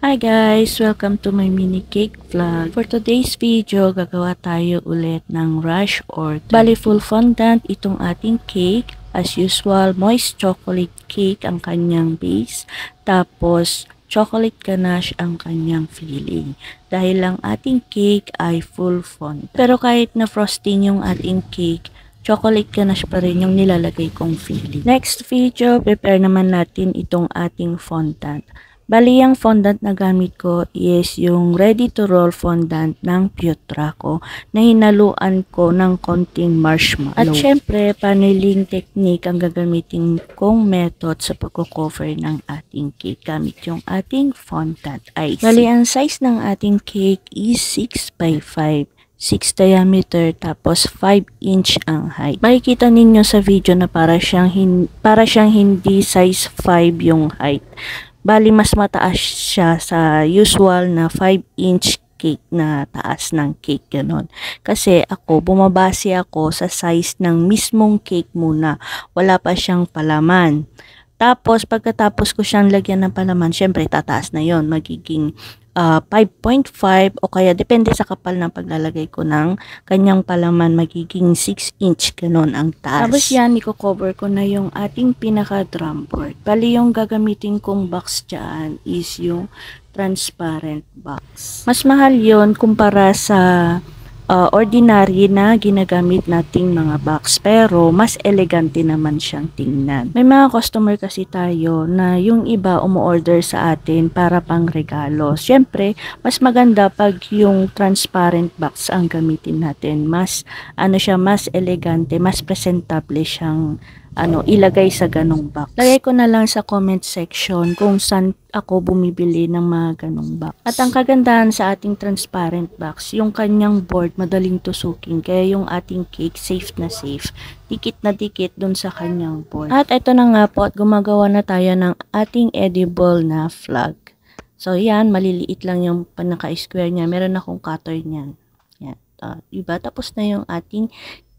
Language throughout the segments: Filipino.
Hi guys! Welcome to my mini cake vlog. For today's video, gagawa tayo ulit ng rush order. Bali full fondant itong ating cake. As usual, moist chocolate cake ang kanyang base. Tapos, chocolate ganache ang kanyang filling. Dahil ang ating cake ay full fondant. Pero kahit na frosting yung ating cake, chocolate ganache pa rin yung nilalagay kong filling. Next video, prepare naman natin itong ating fondant. Bali, ang fondant na gamit ko is yung ready-to-roll fondant ng Putraco na hinaluan ko ng konting marshmallow. At syempre, paneling technique ang gagamitin kong method sa pagko-cover ng ating cake gamit yung ating fondant icing. Bali, ang size ng ating cake is 6 by 5. 6 diameter tapos 5 inch ang height. Makikita ninyo sa video na para siyang hindi size 5 yung height. Bali, mas mataas siya sa usual na 5-inch cake na taas ng cake, ganon. Kasi bumabase ako sa size ng mismong cake muna. Wala pa siyang palaman. Tapos, pagkatapos ko siyang lagyan ng palaman, syempre, tataas na yon, magiging 5.5 o kaya depende sa kapal ng paglalagay ko ng kanyang palaman, magiging 6 inch ganon ang taas. Tapos yan, i-cover ko na yung ating pinaka drum board. Bali, yung gagamitin kong box dyan is yung transparent box. Mas mahal yon kumpara sa ordinary na ginagamit nating mga box, pero mas elegante naman siyang tingnan. May mga customer kasi tayo na yung iba umu-order sa atin para pang regalo. Siyempre, mas maganda pag yung transparent box ang gamitin natin. Mas mas elegante, mas presentable siyang ilagay sa ganong box. Lagay ko na lang sa comment section kung saan ako bumibili ng mga ganong box. At ang kagandahan sa ating transparent box, yung kanyang board madaling tusukin, kaya yung ating cake safe na safe. Dikit na dikit dun sa kanyang board. At ito na nga po, at gumagawa na tayo ng ating edible na flag. So yan, maliliit lang yung panaka-square niya. Meron akong cutter niyan. Yan. Diba? Tapos na yung ating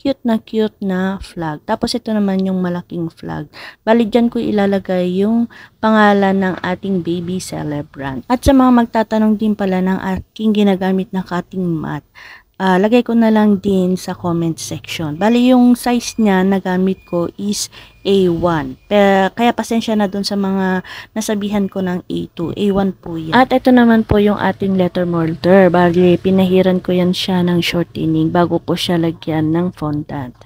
cute na flag. Tapos ito naman yung malaking flag. Bali, dyan ko ilalagay yung pangalan ng ating baby celebrant. At sa mga magtatanong din pala ng aking ginagamit na cutting mat, lagay ko na lang din sa comment section. Bali, yung size niya na gamit ko is A1. Kaya pasensya na dun sa mga nasabihan ko ng A2. A1 po yan. At ito naman po yung ating letter molder. Bali, pinahiran ko yan siya ng shortening bago ko siya lagyan ng fondant.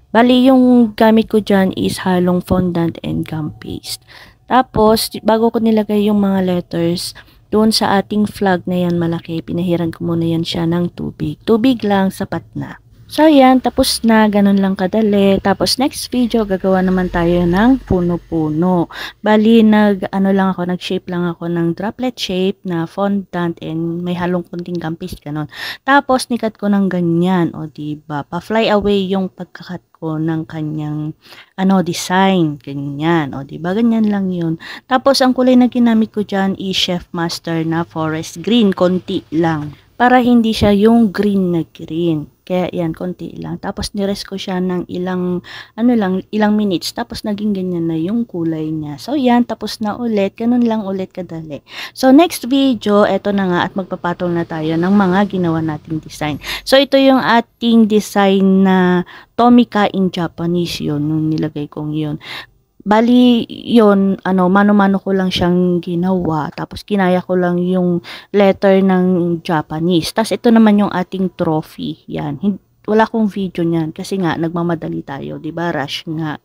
Bali, yung gamit ko dyan is halong fondant and gum paste. Tapos, bago ko nilagay yung mga letters, doon sa ating flag na yan malaki, pinahiran ko muna yan siya ng tubig. Tubig lang, sapat na. So yan, tapos na, ganun lang kadali. Tapos next video, gagawa naman tayo ng puno-puno. Bali, nag-shape lang ako ng droplet shape na fondant and may halong kunting gum paste, ganun. Tapos, nikat ko ng ganyan, o diba, pa-fly away yung pagkakat ko ng kanyang design, ganyan, o diba, ganyan lang yun. Tapos, ang kulay na ginamit ko dyan is Chef Master na forest green, konti lang. Para hindi siya yung green na green. Kaya yan, konti lang. Tapos nirest ko siya ng ilang minutes. Tapos naging ganyan na yung kulay niya. So yan, tapos na ulit. Ganun lang ulit kadali. So next video, eto na nga at magpapatong na tayo ng mga ginawa nating design. So ito yung ating design na Tomika in Japanese, yun, nung nilagay kong yun. Bali, yon mano-mano ko lang siyang ginawa. Tapos, kinaya ko lang yung letter ng Japanese. Tapos, ito naman yung ating trophy. Yan. Wala akong video niyan. Kasi nga, nagmamadali tayo. Diba? Rush nga.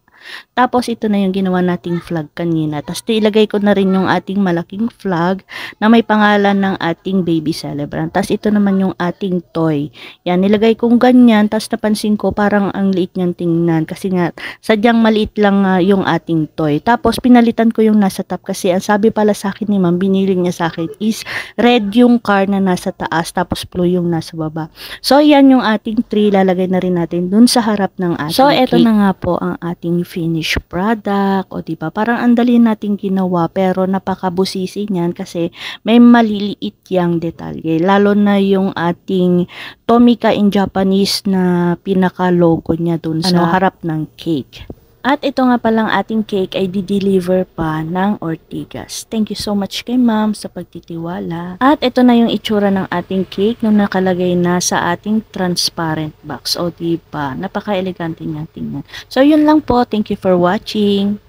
Tapos, ito na yung ginawa nating flag kanina. Tapos, ilagay ko na rin yung ating malaking flag na may pangalan ng ating baby celebrant. Tapos, ito naman yung ating toy. Yan, nilagay kong ganyan. Tapos, napansin ko parang ang liit niyang tingnan. Kasi nga, sadyang maliit lang yung ating toy. Tapos, pinalitan ko yung nasa top. Kasi, ang sabi pala sa akin ni ma'am, binili niya sa akin is red yung car na nasa taas. Tapos, blue yung nasa baba. So, yan yung ating tree. Lalagay na rin natin dun sa harap ng ating cake. So, ito na nga po ang ating finished product, o diba, parang andali nating ginawa pero napakabusisi niyan kasi may maliliit yang detalye, lalo na yung ating Tomika in Japanese na pinaka logo niya dun sa harap ng cake. At ito nga palang ating cake ay di-deliver pa ng Ortigas. Thank you so much kay ma'am sa pagtitiwala. At ito na yung itsura ng ating cake nung nakalagay na sa ating transparent box. O diba, napaka-elegante niya tingnan. So yun lang po. Thank you for watching.